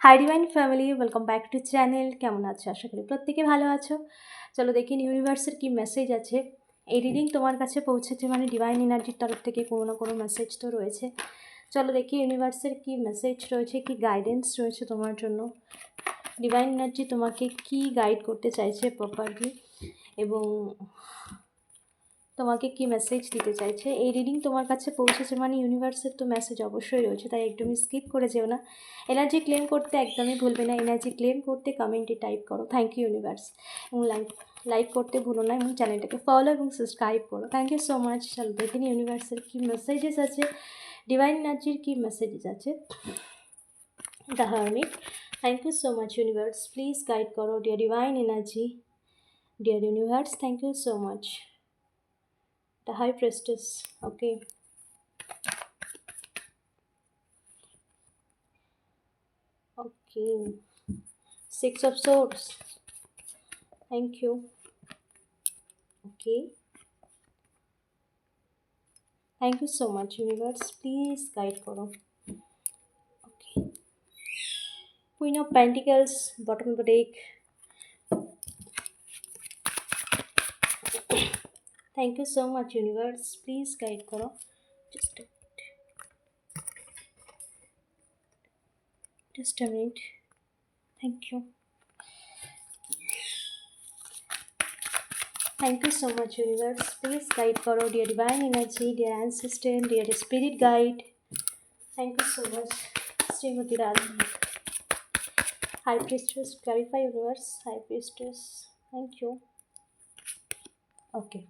Hi divine family, welcome back to channel. কেমন আছো? আশা করি প্রত্যেকে ভালো আছো। চলো দেখি ইউনিভার্সের কী মেসেজ আছে। এই রিডিং তোমার কাছে পৌঁছেছে মানে ডিভাইন এনার্জির তরফ থেকে কোনো না কোনো মেসেজ তো রয়েছে। চলো দেখি ইউনিভার্সের কী মেসেজ রয়েছে, কী গাইডেন্স রয়েছে তোমার জন্য। ডিভাইন এনার্জি তোমাকে কী গাইড করতে চাইছে প্রপারলি এবং তোমাকে কি মেসেজ দিতে চাইছে। এই রিডিং তোমার কাছে পৌঁছেছে মানে ইউনিভার্সের তো মেসেজ অবশ্যই রয়েছে, তাই একদমই স্কিপ করে যেও না। এনার্জি ক্লেম করতে একদমই ভুলবে না। এনার্জি ক্লেম করতে কমেন্টে টাইপ করো থ্যাংক ইউ ইউনিভার্স, এবং লাইক করতে ভুলো না, এবং চ্যানেলটাকে ফলো এবং সাবস্ক্রাইব করো। Thank you so much. চলো দেখে নিই ইউনিভার্সের কী মেসেজেস আছে, ডিভাইন এনার্জির কী মেসেজেস আছে। The hermit, thank you so much universe, please guide করো dear divine energy. Dear universe, thank you so much. The High Priestess, okay. Okay. Six of Swords, thank you. Okay. Thank you so much universe, please guide karo. Okay. Queen of Pentacles, bottom of the deck. Thank you so much universe, please guide karo. Just a minute. Thank you. Thank you so much universe, please guide karo dear divine energy, dear ancestor, dear spirit guide. Thank you so much Srimati Radha. High Priestess, clarify universe. High Priestess, thank you. Okay.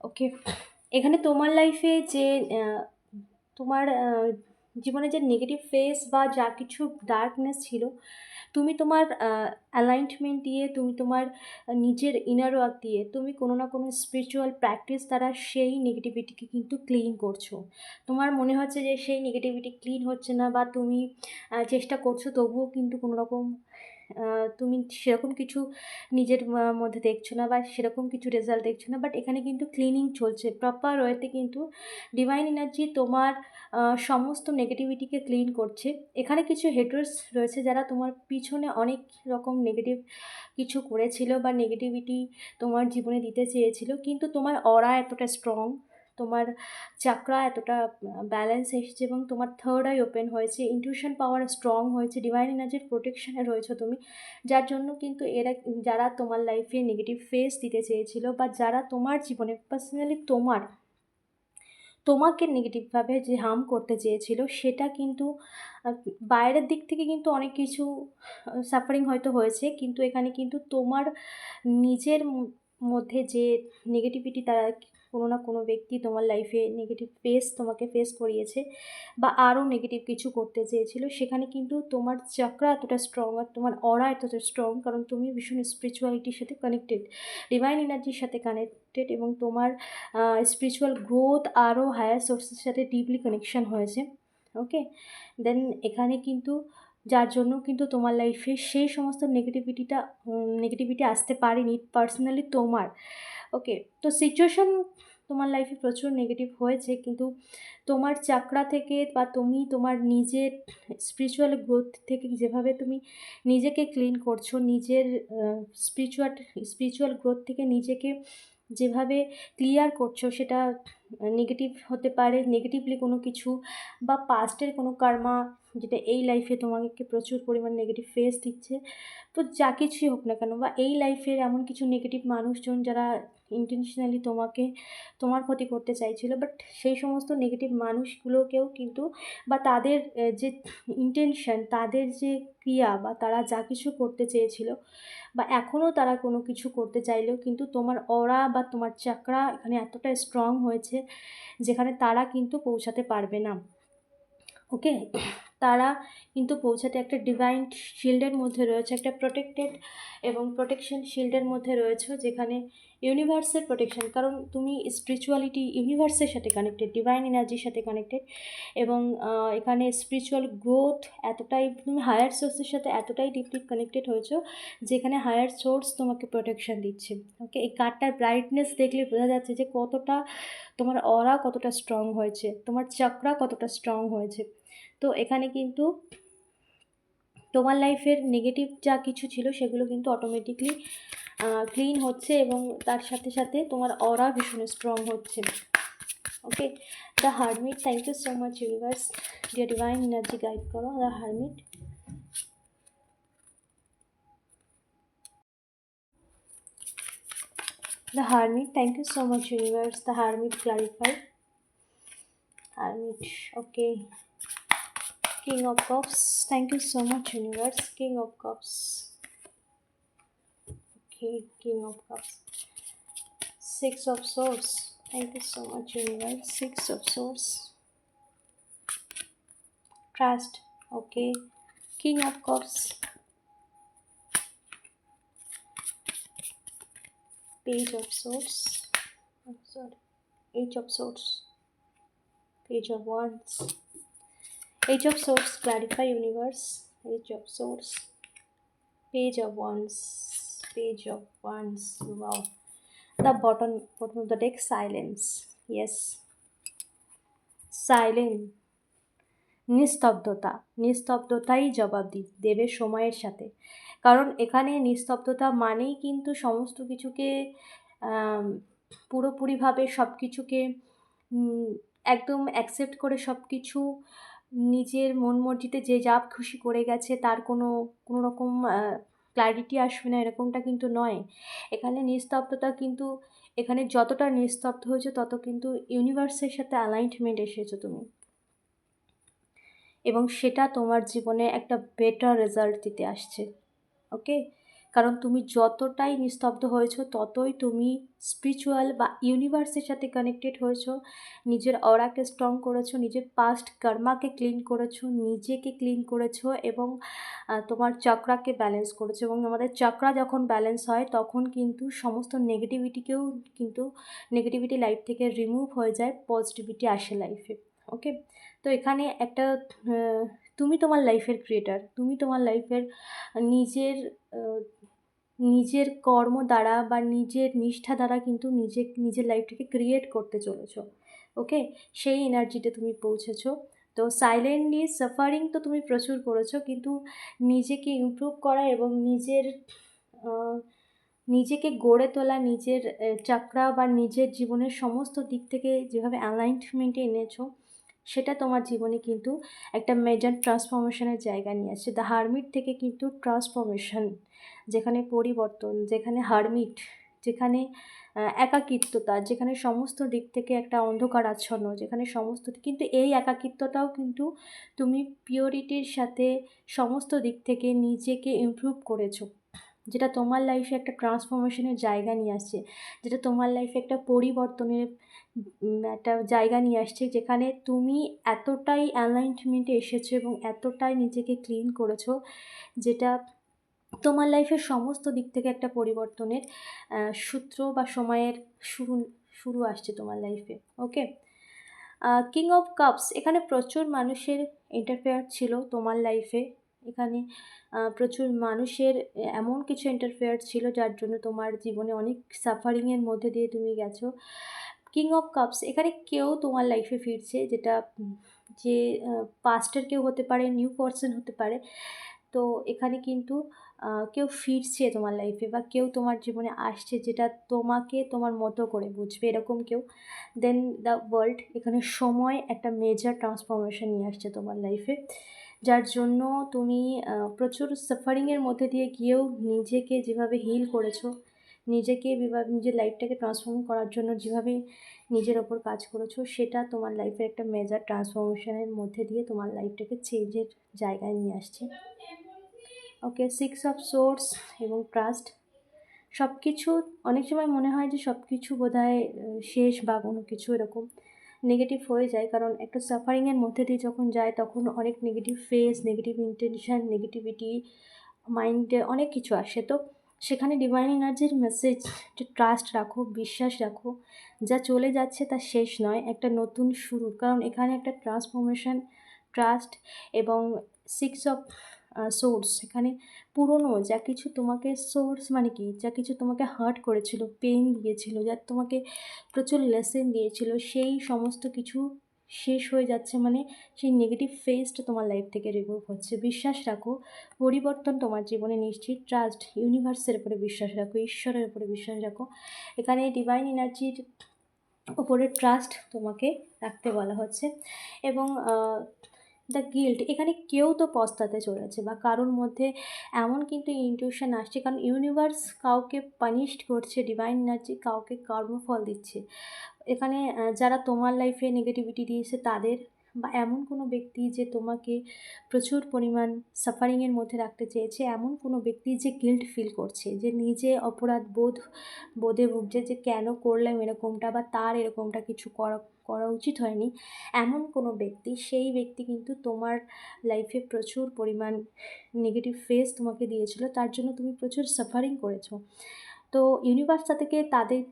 ওকে, এখানে তোমার লাইফে যে তোমার জীবনে যে negative face বা যা কিছু ডার্কনেস ছিল, তুমি তোমার অ্যালাইনমেন্ট দিয়ে, তুমি তোমার নিজের ইনার ওয়ার্ক দিয়ে, তুমি কোনো না কোনো স্পিরিচুয়াল প্র্যাকটিস দ্বারা সেই নেগেটিভিটিকে কিন্তু ক্লিন করছো। তোমার মনে হচ্ছে যে সেই নেগেটিভিটি ক্লিন হচ্ছে না, বা তুমি চেষ্টা করছো তবুও কিন্তু কোনো রকম তুমি সেরকম কিছু নিজের মধ্যে দেখছো না, বা সেরকম কিছু রেজাল্ট দেখছো না। বাট এখানে কিন্তু ক্লিনিং চলছে প্রপার ওয়েতে, কিন্তু ডিভাইন এনার্জি তোমার সমস্ত নেগেটিভিটিকে ক্লিন করছে। এখানে কিছু হেটার্স রয়েছে যারা তোমার পিছনে অনেক রকম নেগেটিভ কিছু করেছিল বা নেগেটিভিটি তোমার জীবনে দিতে চেয়েছিল, কিন্তু তোমার অরা এতটা স্ট্রং, তোমার চাকরা এতটা ব্যালেন্স এসেছে, এবং তোমার থার্ড আই ওপেন হয়েছে, ইনটিউশন পাওয়ার স্ট্রং হয়েছে, ডিভাইন এনার্জির প্রোটেকশানে রয়েছে তুমি। যার জন্য কিন্তু এরা, যারা তোমার লাইফে নেগেটিভ ফেস দিতে চেয়েছিল, বা যারা তোমার জীবনে পার্সোনালি তোমাকে নেগেটিভভাবে যে হার্ম করতে চেয়েছিল, সেটা কিন্তু বাইরের দিক থেকে কিন্তু অনেক কিছু সাফারিং হয়তো হয়েছে, কিন্তু এখানে কিন্তু তোমার নিজের মধ্যে যে নেগেটিভিটি, তারা কোনো না কোনো ব্যক্তি তোমার লাইফে নেগেটিভ তোমাকে ফেস করিয়েছে, বা আরও নেগেটিভ কিছু করতে চেয়েছিল, সেখানে কিন্তু তোমার চক্র এতটা স্ট্রং আর তোমার অরা এতটা স্ট্রং, কারণ তুমি ভীষণ স্পিরিচুয়ালিটির সাথে কানেক্টেড, ডিভাইন এনার্জির সাথে কানেক্টেড, এবং তোমার স্পিরিচুয়াল গ্রোথ আরও হায়ার সোর্সের সাথে ডিপলি কানেকশান হয়েছে। ওকে, দেন এখানে কিন্তু যার জন্য কিন্তু তোমার লাইফে সেই সমস্ত নেগেটিভিটি আসতে পারেনি পার্সোনালি তোমার। ওকে, তো সিচুয়েশান তোমার লাইফে প্রচুর নেগেটিভ হয়েছে, কিন্তু তোমার চাকরা থেকে, বা তুমি তোমার নিজের স্পিরিচুয়াল গ্রোথ থেকে যেভাবে তুমি নিজেকে ক্লিন করছো, নিজের স্পিরিচুয়াল গ্রোথ থেকে নিজেকে যেভাবে ক্লিয়ার করছো, সেটা নেগেটিভ হতে পারে, নেগেটিভলি কোনো কিছু, বা পাস্টের কোনো কার্মা যেটা এই লাইফে তোমাকে প্রচুর পরিমাণ নেগেটিভ ফেস দিচ্ছে। তো যা কিছুই হোক না কেন, বা এই লাইফের এমন কিছু নেগেটিভ মানুষজন যারা ইন্টেনশনালি তোমার ক্ষতি করতে চাইছিল, বাট সেই সমস্ত নেগেটিভ মানুষগুলোকেও কিন্তু, বা তাদের যে ইন্টেনশন, তাদের যে ক্রিয়া, বা তারা যা কিছু করতে চেয়েছিল, বা এখনও তারা কোনো কিছু করতে চাইলেও, কিন্তু তোমার অরা বা তোমার চাকরা এখানে এতটা স্ট্রং হয়েছে, যেখানে তারা কিন্তু পৌঁছাতে পারবে না। ওকে, তারা কিন্তু পৌঁছাতে একটা ডিভাইন শিল্ডের মধ্যে রয়েছে, একটা প্রোটেক্টেড এবং প্রোটেকশন শিল্ডের মধ্যে রয়েছে, যেখানে ইউনিভার্সের প্রোটেকশন, কারণ তুমি স্পিরিচুয়ালিটি ইউনিভার্সের সাথে কানেক্টেড, ডিভাইন এনার্জির সাথে কানেক্টেড, এবং এখানে স্পিরিচুয়াল গ্রোথ এতটাই, তুমি হায়ার সোর্সের সাথে এতটাই ডিপলি কানেক্টেড হয়েছো যেখানে হায়ার সোর্স তোমাকে প্রোটেকশন দিচ্ছে। ওকে, এই কার্ডটার ব্রাইটনেস দেখলে বোঝা যাচ্ছে যে কতটা তোমার অরা কতটা স্ট্রং হয়েছে, তোমার চক্রা কতটা স্ট্রং হয়েছে। তো এখানে কিন্তু তোমার লাইফের নেগেটিভ যা কিছু ছিল সেগুলো কিন্তু অটোমেটিকলি ক্লিন হচ্ছে, এবং তার সাথে সাথে তোমার অরা ভীষণ স্ট্রং হচ্ছে। Okay, the hermit, thank you so much universe, dear divine energy guide করো the hermit. The Hermit, thank you so much universe. The Hermit clarify. Hermit, okay. King of Cups, thank you so much universe. King of Cups, okay. King of Cups, Six of Swords, thank you so much universe. Six of Swords, Trust, okay. King of Cups, Page of Swords, I'm sorry, Age of Swords, Page of Wands, Age of Swords, clarify universe. Age of Swords, Page of Wands, Page of Wands, wow. The bottom of the deck, silence, yes, silent, নিস্তব্ধতা, নিস্তব্ধতাই জবাব দেবে সময়ের সাথে। কারণ এখানে নিস্তব্ধতা মানেই কিন্তু সমস্ত কিছুকে আম, পুরোপুরিভাবে সব কিছুকে একদম অ্যাকসেপ্ট করে সব কিছু নিজের মন মর্জিতে যে যা খুশি করে গেছে, তার কোনো কোনো রকম ক্ল্যারিটি আসবে না, এরকমটা কিন্তু নয়। এখানে নিস্তব্ধতা কিন্তু, এখানে যতটা নিস্তব্ধ হয়েছে তত কিন্তু ইউনিভার্সের সাথে অ্যালাইনমেন্ট এসেছো তুমি, এবং সেটা তোমার জীবনে একটা বেটার রেজাল্ট দিতে আসছে। ওকে, কারণ তুমি যতটাই নিস্তব্ধ হয়েছো ততই তুমি স্পিরিচুয়াল বা ইউনিভার্সের সাথে কানেক্টেড হয়েছো, নিজের অরাকে স্ট্রং করেছো, নিজের পাস্ট কর্মাকে ক্লিন করেছো, নিজেকে ক্লিন করেছো, এবং তোমার চক্রাকে ব্যালেন্স করেছো। এবং আমাদের চক্রা যখন ব্যালেন্স হয় তখন কিন্তু সমস্ত নেগেটিভিটিকেও কিন্তু নেগেটিভিটি লাইফ থেকে রিমুভ হয়ে যায়, পজিটিভিটি আসে লাইফে। ওকে, তো এখানে একটা তুমি তোমার লাইফের ক্রিয়েটার, তুমি তোমার লাইফের নিজের নিজের কর্ম দ্বারা বা নিজের নিষ্ঠা দ্বারা কিন্তু নিজের লাইফটাকে ক্রিয়েট করতে চলেছো। ওকে, সেই এনার্জিতে তুমি পৌঁছেছো। তো সাইলেন্টলি সাফারিং তো তুমি প্রচুর করেছো, কিন্তু নিজেকে ইমপ্রুভ করা এবং নিজেকে গড়ে তোলা, নিজের চক্রা বা নিজের জীবনের সমস্ত দিক থেকে যেভাবে অ্যালাইনমেন্টে এনেছো, সেটা তোমার জীবনে কিন্তু একটা মেজর ট্রান্সফরমেশনের জায়গা নিয়ে আসছে। দ্য হারমিট থেকে কিন্তু ট্রান্সফরমেশন, যেখানে পরিবর্তন, যেখানে হারমিট, যেখানে একাকিত্বতা, যেখানে সমস্ত দিক থেকে একটা অন্ধকার আচ্ছন্ন, যেখানে সমস্ত, কিন্তু এই একাকিত্বটাও কিন্তু তুমি পিওরিটির সাথে সমস্ত দিক থেকে নিজেকে ইমপ্রুভ করেছো, যেটা তোমার লাইফে একটা ট্রান্সফরমেশনের জায়গা নিয়ে আসছে, যেটা তোমার লাইফে একটা পরিবর্তনের একটা জায়গা নিয়ে আসছে, যেখানে তুমি এতটাই অ্যালাইনমেন্টে এসেছো এবং এতটাই নিজেকে ক্লিন করেছো, যেটা তোমার লাইফের সমস্ত দিক থেকে একটা পরিবর্তনের সূত্র বা সময়ের শুরু শুরু আসছে তোমার লাইফে। ওকে, কিং অফ কাপস, এখানে প্রচুর মানুষের ইন্টারফেয়ার ছিল তোমার লাইফে। এখানে প্রচুর মানুষের এমন কিছু ইন্টারফেয়ার ছিল যার জন্য তোমার জীবনে অনেক সাফারিংয়ের মধ্যে দিয়ে তুমি গেছো। কিং অফ কাপস, এখানে কেউ তোমার লাইফে ফিরছে, যেটা যে পাস্টের কেউ হতে পারে, নিউ পারসন হতে পারে। তো এখানে কিন্তু কেউ ফিরছে তোমার লাইফে, বা কেউ তোমার জীবনে আসছে যেটা তোমাকে তোমার মতো করে বুঝবে, এরকম কেউ। দেন দ্য ওয়ার্ল্ড, এখানে সময় একটা মেজর ট্রান্সফরমেশন নিয়ে আসছে তোমার লাইফে, যার জন্য তুমি প্রচুর সাফারিংয়ের মধ্যে দিয়ে গিয়েও নিজেকে যেভাবে হিল করেছো, নিজেকে নিজের লাইফটাকে ট্রান্সফর্ম করার জন্য যেভাবে নিজের ওপর কাজ করেছো, সেটা তোমার লাইফের একটা মেজর ট্রান্সফরমেশনের মধ্যে দিয়ে তোমার লাইফটাকে চেঞ্জের জায়গায় নিয়ে আসছে। ওকে, সিক্স অফ সোর্স এবং ট্রাস্ট, সব কিছু অনেক সময় মনে হয় যে সব কিছু বোধহয় শেষ বা কোনো কিছু এরকম নেগেটিভ হয়ে যায়, কারণ একটা সাফারিংয়ের মধ্যে দিয়ে যখন যায় তখন অনেক negative face, negative intention, negativity মাইন্ডে অনেক কিছু আসে। তো সেখানে ডিভাইন এনার্জির মেসেজ যে ট্রাস্ট রাখো, বিশ্বাস রাখো। যা চলে যাচ্ছে তা শেষ নয়, একটা নতুন শুরু। কারণ এখানে একটা ট্রান্সফরমেশন, ট্রাস্ট এবং সিক্স অফ সোর্স। এখানে পুরনো যা কিছু তোমাকে, সোর্স মানে কি, যা কিছু তোমাকে হার্ট করেছিল, পেইন দিয়েছিল, যা তোমাকে প্রচুর লেসেন দিয়েছিল, সেই সমস্ত কিছু শেষ হয়ে যাচ্ছে। মানে সেই নেগেটিভ ফেজটা তোমার লাইফ থেকে রিমুভ হচ্ছে। বিশ্বাস রাখো, পরিবর্তন তোমার জীবনে নিশ্চিত। ট্রাস্ট, ইউনিভার্সের উপরে বিশ্বাস রাখো, ঈশ্বরের উপরে বিশ্বাস রাখো। এখানে ডিভাইন এনার্জির উপরে ট্রাস্ট তোমাকে রাখতে বলা হচ্ছে। এবং দ্য গিল্ট, এখানে কেউ তো পস্তাতে চলেছে বা কারোর মধ্যে এমন কিন্তু ইনটিউশন আসছে, কারণ ইউনিভার্স কাউকে পানিশড করছে, ডিভাইন এনার্জি কাউকে কর্মফল দিচ্ছে। এখানে যারা তোমার লাইফে নেগেটিভিটি দিয়েছে তাদের, বা এমন কোনো ব্যক্তি যে তোমাকে প্রচুর পরিমাণ সাফারিংয়ের মধ্যে রাখতে চেয়েছে, এমন কোনো ব্যক্তি যে গিল্ট ফিল করছে, যে নিজে অপরাধ বোধে ভুগছে, যে কেন করলাম এরকমটা, বা তার এরকমটা কিছু করা করা উচিত হয়নি, এমন কোনো ব্যক্তি, সেই ব্যক্তি কিন্তু তোমার লাইফে প্রচুর পরিমাণ নেগেটিভ ফেস তোমাকে দিয়েছিল, তার জন্য তুমি প্রচুর সাফারিং করেছো। তো ইউনিভার্স থেকে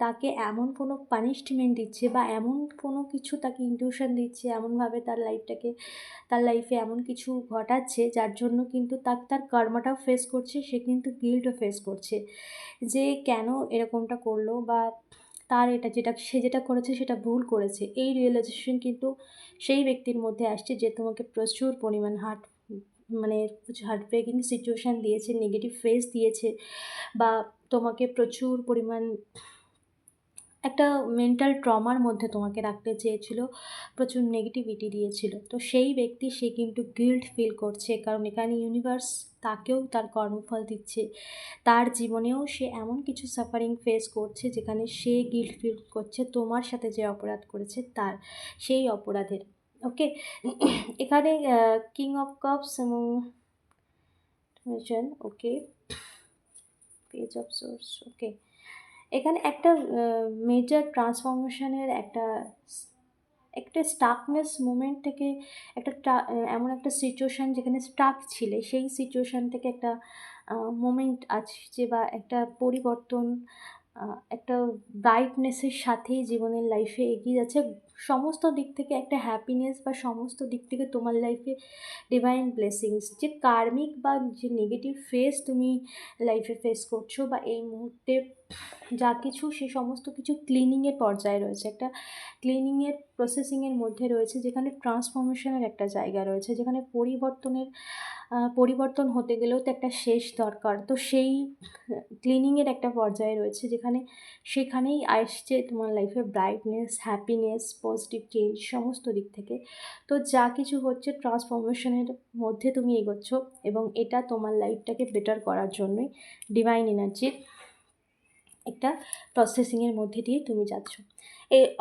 তাকে এমন কোনো পানিশমেন্ট দিচ্ছে, বা এমন কোনো কিছু তাকে ইনটিউশন দিচ্ছে, এমনভাবে তার লাইফে এমন কিছু ঘটাচ্ছে, যার জন্য কিন্তু তার কর্মটাও ফেস করছে, সে কিন্তু গিল্টও ফেস করছে, যে কেন এরকমটা করলো, বা তার সে যেটা করেছে সেটা ভুল করেছে। এই রিয়েলাইজেশন কিন্তু সেই ব্যক্তির মধ্যে আসছে, যে তোমাকে প্রচুর পরিমাণ মানে হার্ট ব্রেকিং সিচুয়েশান দিয়েছে, নেগেটিভ ফেস দিয়েছে, বা তোমাকে প্রচুর পরিমাণ একটা মেন্টাল ট্রমার মধ্যে তোমাকে রাখতে চেয়েছিল, প্রচুর নেগেটিভিটি দিয়েছিল। তো সেই ব্যক্তি, সে কিন্তু গিল্ট ফিল করছে, কারণ এখানে ইউনিভার্স তাকেও তার কর্মফল দিচ্ছে। তার জীবনেও সে এমন কিছু সাফারিং ফেস করছে, যেখানে সে গিল্ট ফিল করছে তোমার সাথে যে অপরাধ করেছে তার, সেই অপরাধের। ওকে, এখানে কিং অফ কাপস এবং ওকে, পেজ অফ সোর্স। ওকে, এখানে একটা মেজর ট্রান্সফরমেশনের একটা স্টাকনেস মুমেন্ট থেকে, এমন একটা সিচুয়েশান যেখানে স্টাক ছিলে, সেই সিচুয়েশান থেকে একটা মোমেন্ট আসছে, বা একটা পরিবর্তন, একটা ব্রাইটনেসের সাথেই জীবনের লাইফে এগিয়ে যাচ্ছে। সমস্ত দিক থেকে একটা হ্যাপিনেস, বা সমস্ত দিক থেকে তোমার লাইফে ডিভাইন ব্লেসিংস, যে কার্মিক বা যে নেগেটিভ ফেস তুমি লাইফে ফেস করছো, বা এই মুহূর্তে যা কিছু, সে সমস্ত কিছু ক্লিনিংয়ের পর্যায়ে রয়েছে, একটা ক্লিনিংয়ের প্রসেসিংয়ের মধ্যে রয়েছে, যেখানে ট্রান্সফরমেশনের একটা জায়গা রয়েছে, যেখানে পরিবর্তন হতে গেলেও তো একটা শেষ দরকার। তো সেই ক্লিনিংয়ের একটা পর্যায়ে রয়েছে, সেখানেই আসছে তোমার লাইফে ব্রাইটনেস, হ্যাপিনেস, পজিটিভ চেঞ্জ সমস্ত দিক থেকে। তো যা কিছু হচ্ছে ট্রান্সফরমেশনের মধ্যে তুমি এগোচ্ছ, এবং এটা তোমার লাইফটাকে বেটার করার জন্যই ডিভাইন এনার্জির একটা প্রসেসিংয়ের মধ্যে দিয়ে তুমি যাচ্ছ।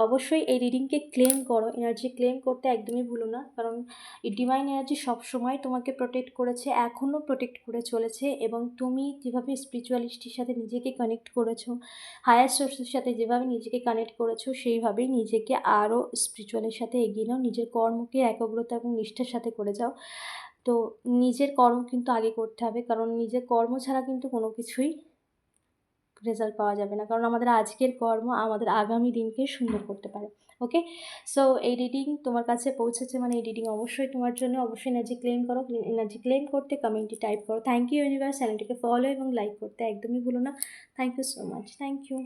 অবশ্যই এই রিডিংকে ক্লেম করো, এনার্জি ক্লেম করতে একদমই ভুলো না, কারণ এই ডিভাইন এনার্জি সবসময় তোমাকে প্রোটেক্ট করেছে, এখনও প্রোটেক্ট করে চলেছে। এবং তুমি যেভাবে স্পিরিচুয়ালিটির সাথে নিজেকে কানেক্ট করেছো, হায়ার সোর্সের সাথে যেভাবে নিজেকে কানেক্ট করেছো, সেইভাবেই নিজেকে আরও স্পিরিচুয়ালের সাথে এগিয়ে নাও। নিজের কর্মকে একাগ্রতা এবং নিষ্ঠার সাথে করে যাও। তো নিজের কর্ম কিন্তু আগে করতে হবে, কারণ নিজের কর্ম ছাড়া কিন্তু কোনো কিছুই রেজাল্ট পাওয়া যাবে না, কারণ আমাদের আজকের কর্ম আমাদের আগামী দিনকে সুন্দর করতে পারে। ওকে, সো এই রিডিং তোমার কাছে পৌঁছেছে, মানে এই রিডিং অবশ্যই তোমার জন্য। অবশ্যই এনার্জি ক্লেম করো, এনার্জি ক্লেম করতে কমেন্টে টাইপ করো থ্যাংক ইউ ইউনিভার্স। চ্যানেলটিকে ফলো এবং লাইক করতে একদমই ভুলো না। Thank you so much, thank you.